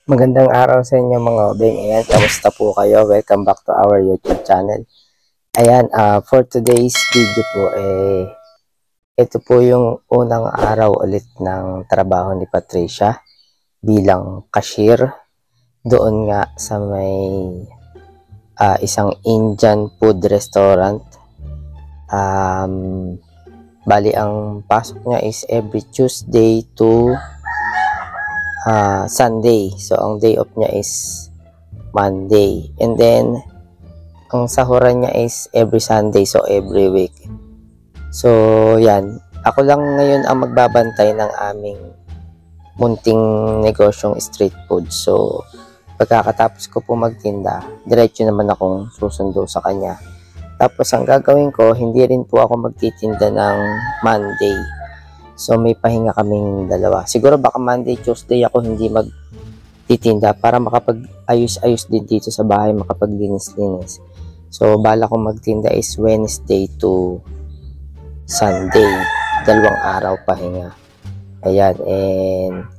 Magandang araw sa inyo mga obeng. Ayan, kamusta po kayo? Welcome back to our YouTube channel. Ayan, for today's video po, ito po yung unang araw ulit ng trabaho ni Patricia bilang cashier doon nga sa may isang Indian food restaurant. Bali, ang pasok niya is every Tuesday to Sunday. So, ang day off niya is Monday. And then, ang sahuran niya is every Sunday. So, every week. So, yan. Ako lang ngayon ang magbabantay ng aming munting negosyong street food. So, pagkakatapos ko po magtinda, diretso naman akong susundo sa kanya. Tapos, ang gagawin ko, hindi rin po ako magtitinda ng Monday. So, may pahinga kaming dalawa. Siguro baka Monday, Tuesday ako hindi magtitinda para makapag-ayos-ayos din dito sa bahay, makapaglinis-linis. So, bala kong magtinda is Wednesday to Sunday. 2 araw pahinga. Ayan. And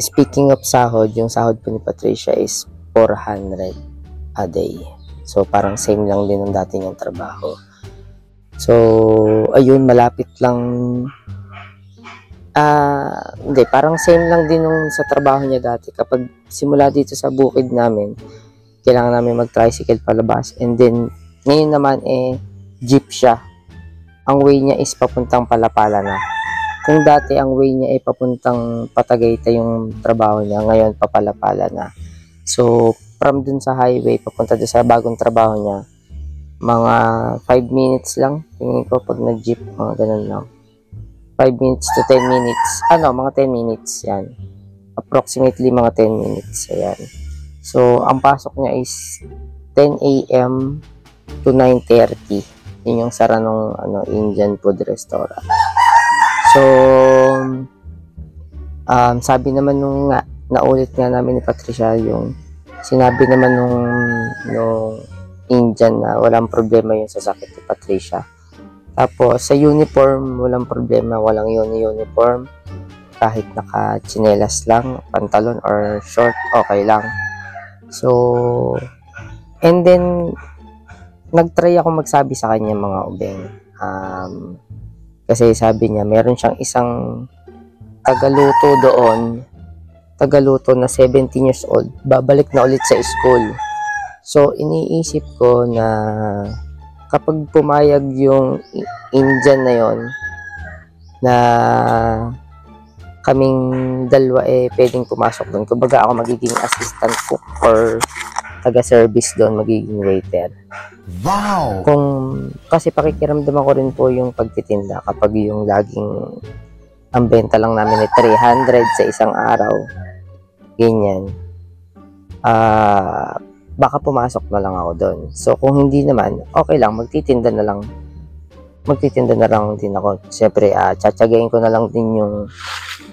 speaking of sahod, yung sahod po ni Patricia is 400 a day. So, parang same lang din ng dati niyang trabaho. So, ayun, malapit lang. Hindi, parang same lang din nung sa trabaho niya dati. Kapag simula dito sa bukid namin, kailangan namin mag-tricycle palabas. And then, ngayon naman, jeep siya. Ang way niya is papuntang Palapala na. Kung dati ang way niya ay papuntang Patagayta yung trabaho niya, ngayon papalapala na. So, from dun sa highway, papunta dun sa bagong trabaho niya, mga 5 minutes lang. Tingin ko pag nag-jeep, mga ganun lang. 5 minutes to 10 minutes. Mga 10 minutes. Yan. Approximately mga 10 minutes. Ayan. So, ang pasok niya is 10 a.m. to 9:30. Yun yung sara ng Indian food restaurant. So, sabi naman nung naulit nga namin ni Patricia yung sinabi naman nung Indian na walang problema yung sasakit ni Patricia. Tapos, sa uniform, walang problema. Walang uniform. Kahit naka-chinelas lang, pantalon or short, okay lang. So, and then, nag-try ako magsabi sa kanya mga ubeng. Kasi sabi niya, meron siyang isang tagaluto doon. Tagaluto na 17 years old. Babalik na ulit sa school. So, iniisip ko na kapag pumayag yung Indian na yon na kaming dalawa pwedeng pumasok doon. Kumbaga ako magiging assistant cook or taga-service doon, magiging waiter. Wow! Kasi pakikiramdaman ko rin po yung pagtitinda kapag yung laging ang benta lang namin ay 300 sa isang araw. Ganyan. Baka pumasok na lang ako doon. So, kung hindi naman, okay lang, magtitinda na lang din ako. Siyempre, tsatsagain ko na lang din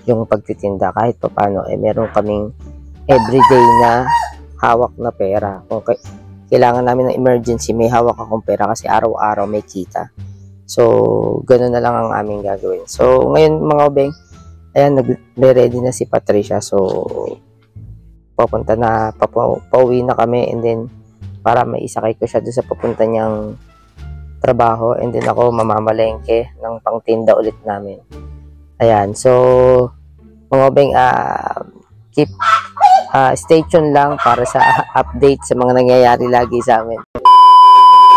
yung pagtitinda. Kahit pa paano, meron kaming everyday na hawak na pera. Kung kailangan namin ng emergency, may hawak akong pera kasi araw-araw may kita. So, gano'n na lang ang aming gagawin. So, ngayon mga obeng, ayan, nag-ready na si Patricia. So, pauwi na kami, and then para maisakay ko siya doon sa papunta niyang trabaho, and then ako mamamalengke ng pangtinda ulit namin. Ayan, so mga obeng, stay tuned lang para sa update sa mga nangyayari lagi sa amin.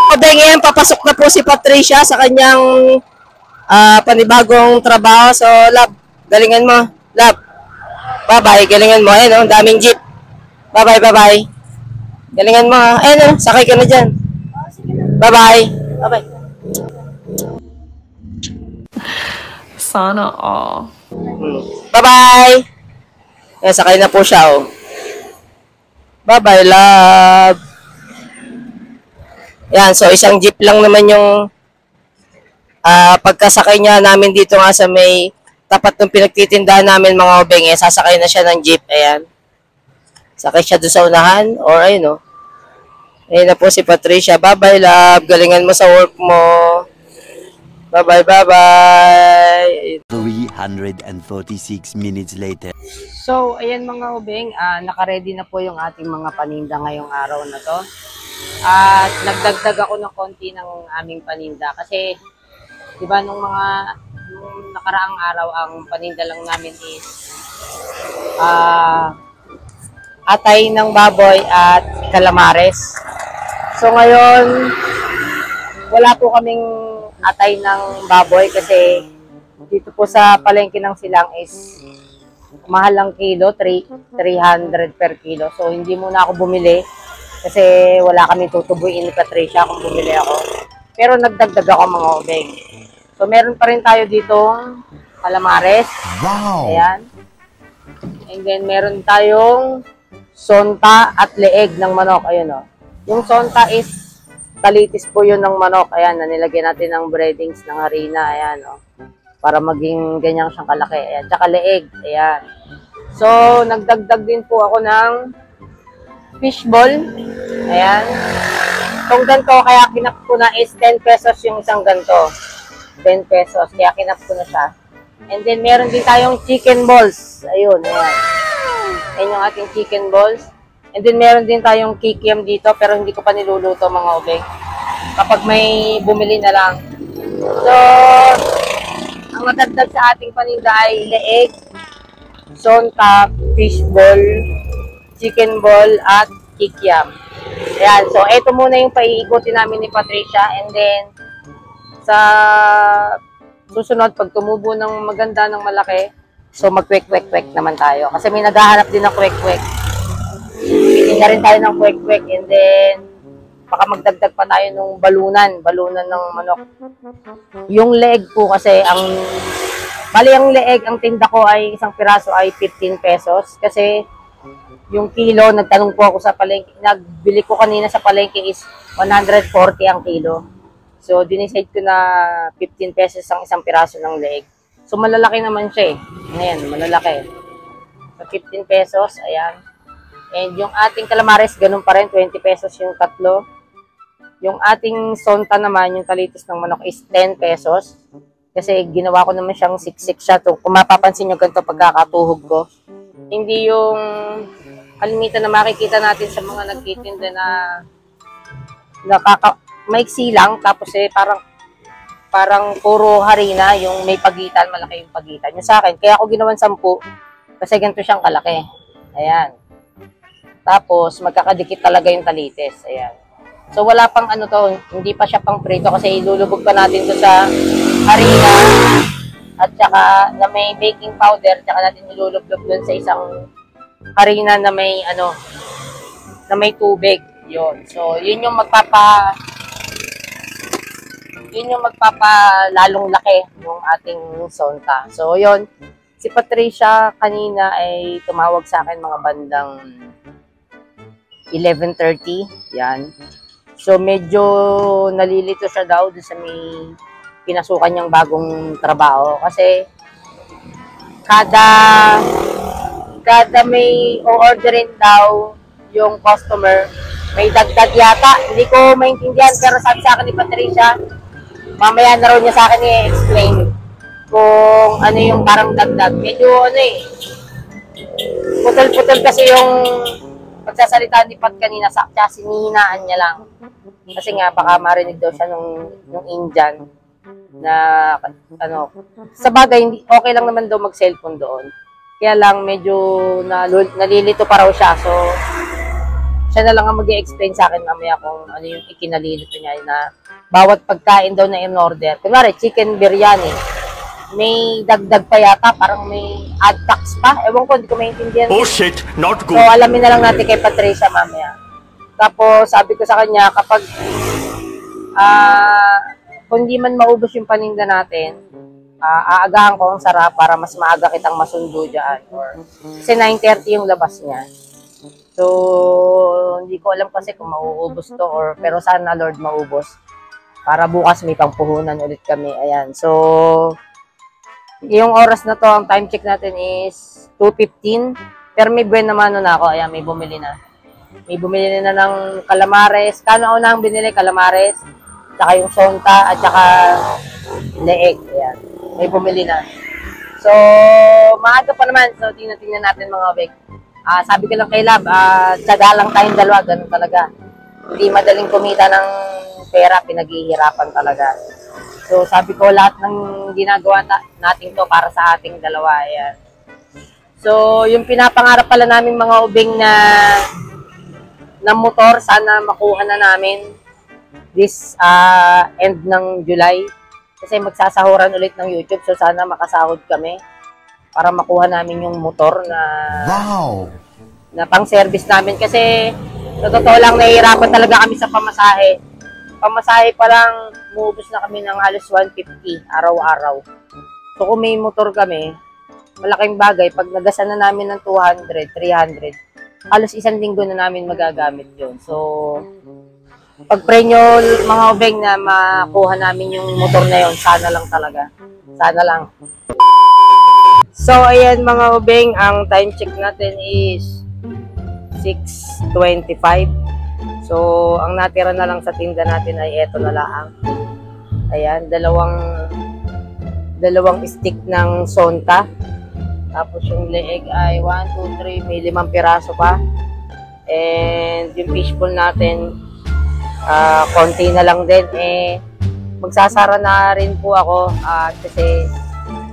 Obeng, ngayon papasok na po si Patricia sa kanyang panibagong trabaho. So, love, galingan mo. Love, bye-bye, galingan mo. Ayan, daming jeep. Bye-bye, bye-bye. Galingan mo, ha. Ayan, sakay ka na dyan. Bye-bye. Bye-bye. Sana all. Bye-bye. Ayan, sakay na po siya, oh. Bye-bye, love. Ayan, so isang jeep lang naman yung pagkasakay niya namin dito nga sa may tapat ng pinagtitindahan namin mga obeng. Sasakay na siya ng jeep. Ayan. Sakay siya doon sa unahan, or ayun, ayun na po si Patricia. Bye-bye, love. Galingan mo sa work mo. Bye-bye, bye-bye. 346 minutes later. So, ayan mga ubeng, naka-ready na po yung ating mga paninda ngayong araw na to. At nagdagdag ako ng konti ng aming paninda kasi, di ba, nung nakaraang araw, ang paninda lang namin is atay ng baboy at calamares. So, ngayon, wala po kaming atay ng baboy kasi dito po sa palengke ng Silang is mahal ang kilo, 300 per kilo. So, hindi muna ako bumili kasi wala kami tutubuin ni Patricia kung bumili ako. Pero nagdagdag ako mga ubeng. So, meron pa rin tayo dito calamares. Wow! Ayan. And then, meron tayong sonta at leeg ng manok. Ayun o. Yung sonta is talitis po yun ng manok. Ayan, nilagyan natin ng breadings ng harina. Ayan o. Para maging ganyan siyang kalaki. Ayan. Tsaka leeg. Ayan. So, nagdagdag din po ako ng fishball. Ayan. Itong ganito, kaya kinap ko na is 10 pesos yung isang ganito. 10 pesos. Kaya kinap ko na siya. And then, meron din tayong chicken balls. Ayun. Ayan. Ayan yung ating chicken balls. And then, meron din tayong kikiam dito. Pero hindi ko pa niluluto mga ubeng. Kapag may bumili na lang. So, ang madagdag sa ating paninda ay leeg, sonta, fishball, chicken ball, at kikiam. Ayan. So, ito muna yung paiikutin namin ni Patricia. And then, sa susunod, pag tumubo ng maganda, ng malaki, so mag-kwek-kwek-kwek naman tayo. Kasi may naghahanap din ng kwek-kwek. Bili na rin tayo ng kwek-kwek. And then, baka magdagdag pa tayo ng balunan ng manok. Yung leg po kasi, bali ang leeg, ang tinda ko ay isang piraso ay 15 pesos. Kasi yung kilo, nagtanong po ako sa palengke, nagbili ko kanina sa palengke is 140 ang kilo. So, dinicide ko na 15 pesos ang isang piraso ng leeg. So, malalaki naman siya eh. Ayan, malalaki. So, 15 pesos, ayan. And yung ating calamares, ganun pa rin, 20 pesos yung tatlo. Yung ating sonta naman, yung talitis ng manok is 10 pesos. Kasi ginawa ko naman siyang siksik siya. Kung mapapansin nyo ganito pagkakatuhog ko. Hindi yung kalimitan na makikita natin sa mga nagtitinda na maiksi lang. Tapos parang puro harina, yung may pagitan, malaki yung pagitan. Yung sa akin, kaya ako ginawan 10 kasi ganito siyang kalaki. Ayan. Tapos magkakadikit talaga yung talitis. Ayan. So, wala pang hindi pa siya pang prito kasi ilulubog pa natin ito sa harina at saka na may baking powder, tsaka natin ilulubog dun sa isang harina na may na may tubig. Yun. So, yun yung lalong laki ng ating sonta. So, yun. Si Patricia kanina ay tumawag sa akin mga bandang 11:30. Yan. So, medyo nalilito siya daw doon sa may pinasukan niyang bagong trabaho. Kasi, kada may o-orderin daw yung customer, may dagdag yata. Hindi ko maintindihan, pero sabi sa akin ni Patricia, mamaya na raw niya sa akin i-explain kung ano yung parang dagdag. Medyo putol-putol kasi yung pagsasalita ni Pat kanina, kaya sinihinaan niya lang. Kasi nga, baka marinig daw siya nung Indian na, sa bagay, okay lang naman daw mag-cellphone doon. Kaya lang, medyo nalilito pa raw siya. So, siya na lang ang mag-i-explain sa akin mamaya kung ano yung ikinalilito niya na bawat pagkain daw na in-order. Kunwari, chicken biryani. May dagdag pa yata, parang may add tax pa. Ewan ko, hindi ko maintindihan. Oh shit, not good. So, alamin na lang natin kay Patricia mamaya. Tapos, sabi ko sa kanya, kapag kung di man maubos yung paninda natin, aagahan ko ang sarap para mas maaga kitang masundo dyan. Kasi 9:30 yung labas niya. So, hindi ko alam kasi kung mauubos to pero sana Lord maubos. Para bukas may pangpuhunan ulit kami. Ayan. So, yung oras na to, ang time check natin is 2:15. Pero may buwan naman na ako. Ayan, may bumili na. May bumili na ng calamares. Kano ako nang binili? Calamares. Tsaka yung sonta at tsaka leeg. Ayan. May bumili na. So, maaga pa naman. So, tingnan natin mga obeng. Sabi ko lang kay Lab, tsaga lang tayong dalawa, ganun talaga. Hindi madaling kumita ng pera, pinaghihirapan talaga. So, sabi ko, lahat ng ginagawa natin to para sa ating dalawa. Ayan. So, yung pinapangarap pala namin mga ubing na motor, sana makuha na namin this end ng July. Kasi magsasahuran ulit ng YouTube, so sana makasahod kami para makuha namin yung motor na pang-service namin. Kasi, sa totoo lang, nahihirapan talaga kami sa pamasahe. Pamasahe pa lang, muubos na kami ng halos 150 araw-araw. So, kung may motor kami, malaking bagay. Pag nagasan na namin ng 200, 300, halos isang linggo na namin magagamit yun. So, pag-pray nyo, mga ubeng, na makuha namin yung motor na yun. Sana lang talaga. Sana lang. So, ayan mga ubeng, ang time check natin is 6:25. So, ang natira na lang sa tinda natin ay eto na lang. Ayan, dalawang stick ng Sonta. Tapos yung leeg ay 1, 2, 3, may 5 piraso pa. And yung fishbowl natin, konti na lang din. Magsasara na rin po ako kasi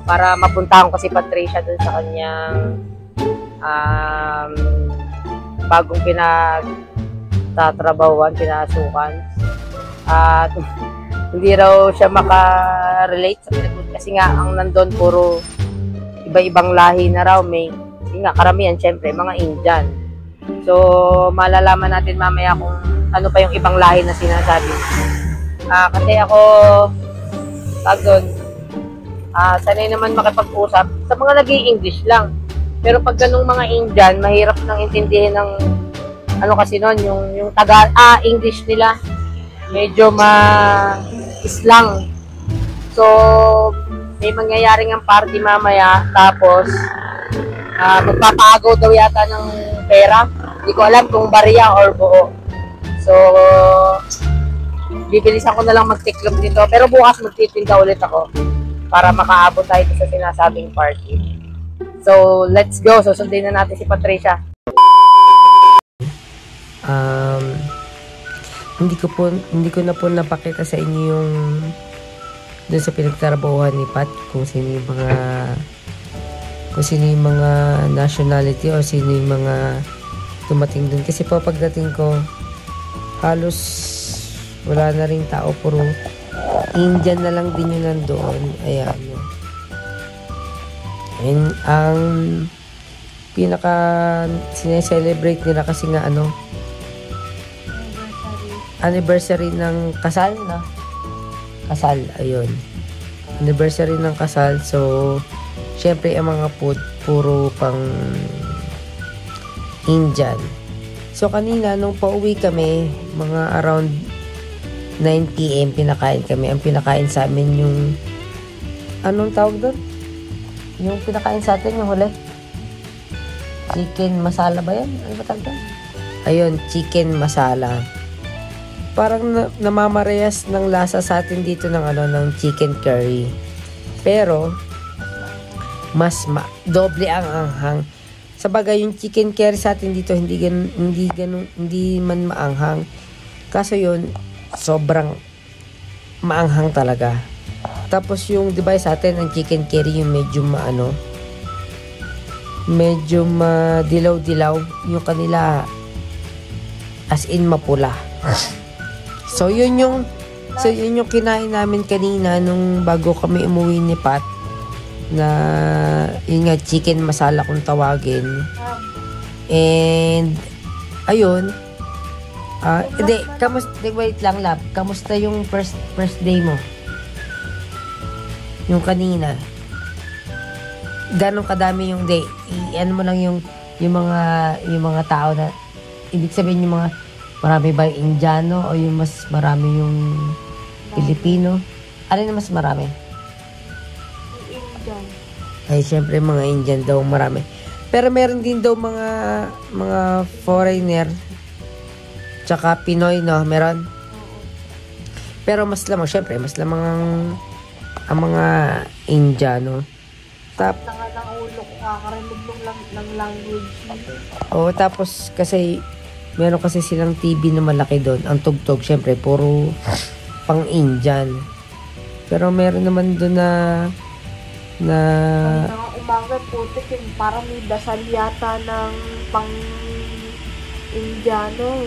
para mapuntahan ko si Patricia dun sa kanyang bagong pinagtatrabahuan, pinasukan. At hindi raw siya maka-relate sa pinagod kasi nga ang nandun puro iba-ibang lahi na raw. May nga karamihan syempre mga Indian. So malalaman natin mamaya kung ano pa yung ibang lahi na sinasabi. Kasi ako doon sanay naman makipag-usap sa mga nag-i-English lang. Pero pag ganung mga Indian, mahirap nang intindihin ng ano kasi noon, yung English nila medyo ma-islang. So, may mangyayaring ang party mamaya, tapos magpapagaw daw yata ng pera. Hindi ko alam kung bariya or buo. So, bibilisan ko na lang magtiklop dito. Pero bukas magtitinda ulit ako para makaabot tayo sa sinasabing party. So, let's go. So, sundin na natin si Patricia. Hindi ko na po napakita sa inyo yung doon sa pinagtrabahuhan ni Pat kung sino yung mga nationality o sino yung mga tumating doon. Kasi po pagdating ko, halos wala na rin tao, puro Indian na lang din yun nandoon. Ayan. And ang pinaka sineselebrate nila kasi nga anniversary ng kasal na. Kasal, ayun. Anniversary ng kasal. So, syempre ang mga food puro pang Indian. So, kanina nung pauwi kami, mga around 9 PM pinakain kami. Ang pinakain sa amin yung anong tawag doon? Yung pinakain sa atin, yung huli. Chicken masala ba yan? Ano ba tawag doon? Ayun, chicken masala. Parang namamarehas ng lasa sa atin dito ng chicken curry. Pero mas doble ang anghang. Sa bagay yung chicken curry sa atin dito hindi man maanghang. Kaso yun sobrang maanghang talaga. Tapos yung 'di ba sa atin ang chicken curry yung medyo madilaw-dilaw, yung kanila as in mapula. So yun yung kinain namin kanina nung bago kami umuwi ni Pat, na yun nga chicken masala kung tawagin. And ayun, wait lang lab, kamusta yung first day mo? Yung kanina, ganong kadami yung day? Ano mo lang yung mga tao na ibig sabihin yung mga marami ba yung Indiano o yung mas marami yung Pilipino? Ano na mas marami? Indian. Ay, syempre mga Indian daw marami. Pero meron din daw mga foreigner tsaka Pinoy, no? Meron? Pero mas lamang, syempre, mas lamang ang mga Indiano. Tap- na nga ng ulo ko, kakarinig ng language. Oo, tapos kasi meron kasi silang TV na malaki doon. Ang tugtog, syempre, puro pang Indian. Pero meron naman doon na Mga umaga, putik yun, parang may dasal yata ng pang Indiano.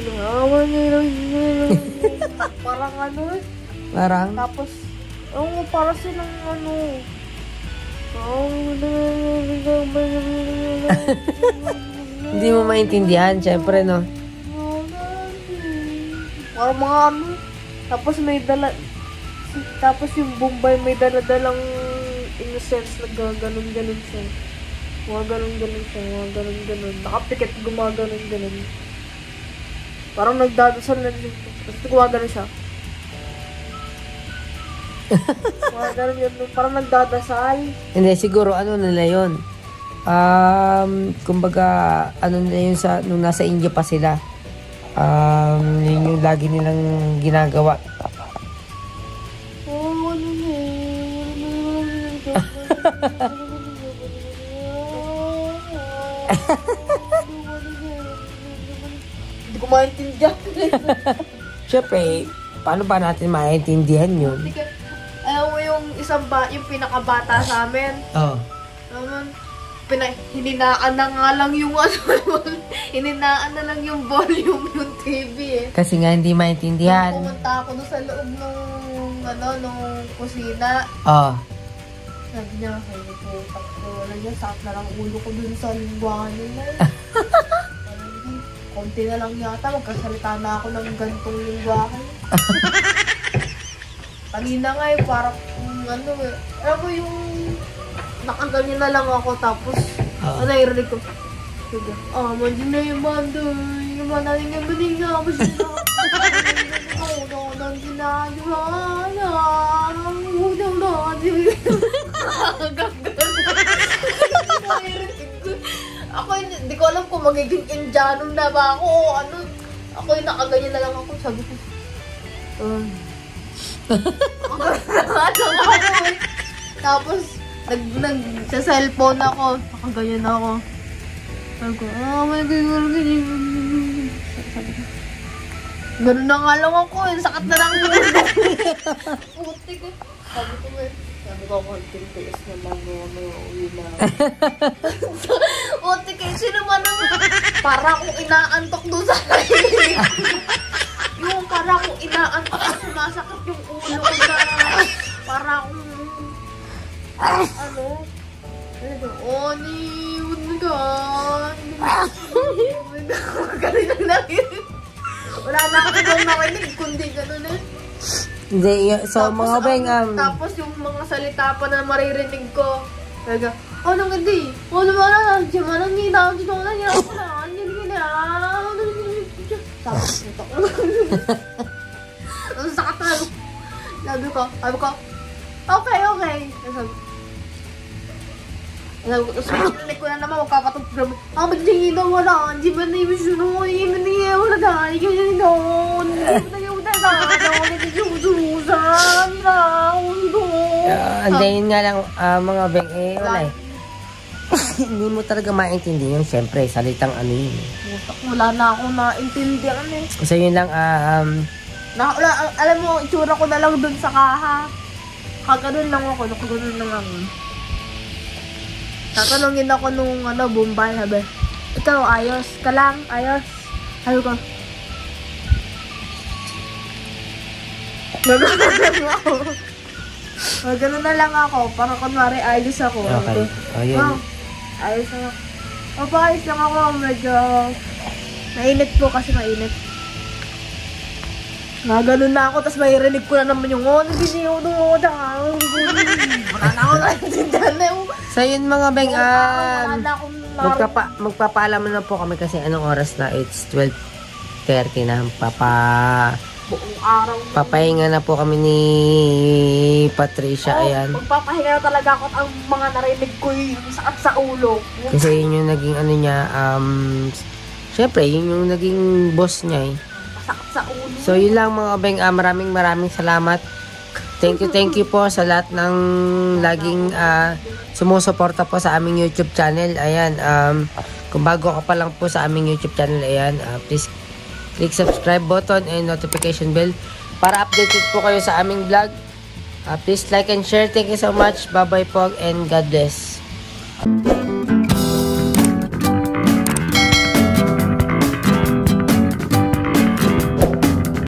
Parang ano, parang, tapos, para silang ano, hindi mo maintindihan, syempre, no? parang mga ano, tapos tapos yung Bombay may dala-dalang innocence, nagaganon-ganon siya. Mga ganon-ganon. Nakapikit, gumaganon-ganon. Parang nagdadasal na siya. Tapos gumaganon siya. Mga ganon yun. Parang nagdadasal. Hindi, siguro, ano nila yun? Kumbaga, ano nila yun nung nasa India pa sila. Yun yung lagi nilang ginagawa. Hindi ko maintindihan. Syempre, paano ba natin maintindihan yun? Ayaw mo yung yung pinakabata sa amin. Oo. Hininaan na nga lang yung hininaan na lang yung volume yung TV eh. Kasi nga hindi maintindihan. Pumunta ako doon sa loob nung kusina. Oo. Sabi niya, wala niya, sakit na lang ulo ko dun sa lingwahan nila. Konti na lang yata, magkasalita na ako ng gantong lingwahan. Kanina nga parang, alam mo yung nakaganyan na lang ako, tapos, nairig ko. Sige, mandiyan na yung bando, yung manaling yung maninga, masya ako hindi ko alam kung magiging Indiano na ba ako o ano. Ako yung nakaganyan na lang ako. Sabi ko, tapos sa cellphone ako, nakaganyan ako. Sabi ko, my God, sabi ko, ganun na nga lang ako, sakit na lang yung ulo. Puti ko. Sabi ko, konting tiis naman may uwi na. Puti ko, sino ba naman? Para akong inaantok doon sa kahilig. Yung para akong inaantok, sumasakit yung ulo ko na. Para akong, wala na ako doon nakinig, kundi gano'n eh. Hindi, so Tapos mga beng, tapos yung mga salita pa na maririnig ko, talaga, nang hindi, naman na, diyan man, ang hina, dito na niya, tapos ito ko. Ang sakit na, sabi ko, okay. Tapos pinag ko na naman, magkapatog-program. Magdingin daw wala. Hindi ba na yung suno? Hindi ba na yung wala dahil? Hindi ba na yung hindi, yun nga lang, mga beng, wala eh. Hindi mo talaga maintindihan, siyempre, salitang ano yun. Wala na akong naintindihan eh. So yun lang, alam mo, itsura ko na lang dun sa kaha. Kaganon lang ako, nakaganon lang ako. Tatanungin ako nung Bombay, sabi, ikaw, ayos ka lang, ayos. Sabi ko, gano'n na lang ako, para kunwari ayos ako. okay. Ayun. Ayos ako. Ayos lang ako, medyo mainit po kasi mainit. Gano'n na ako, tapos may rinig ko na naman yung, nagdiniyo doon, wala na ako naintindihan na yung, So yun mga beng, wala na akong magpapaalam na po kami kasi anong oras na, it's 12:30 na, buong araw. papahinga na po kami ni Patricia, ayan. Magpapahinga na talaga ako at ang mga narinig ko yung sakit sa ulo. Kasi yun yung naging ano niya, syempre, yun yung naging boss niya eh. Sakit sa ulo. So yun lang mga beng, maraming salamat Thank you po sa lahat ng laging sumusuporta po sa aming YouTube channel. Ayan, kung bago ka pa lang po sa aming YouTube channel, ayan, please click subscribe button and notification bell para updated po kayo sa aming vlog. Please like and share. Thank you so much. Bye-bye po and God bless.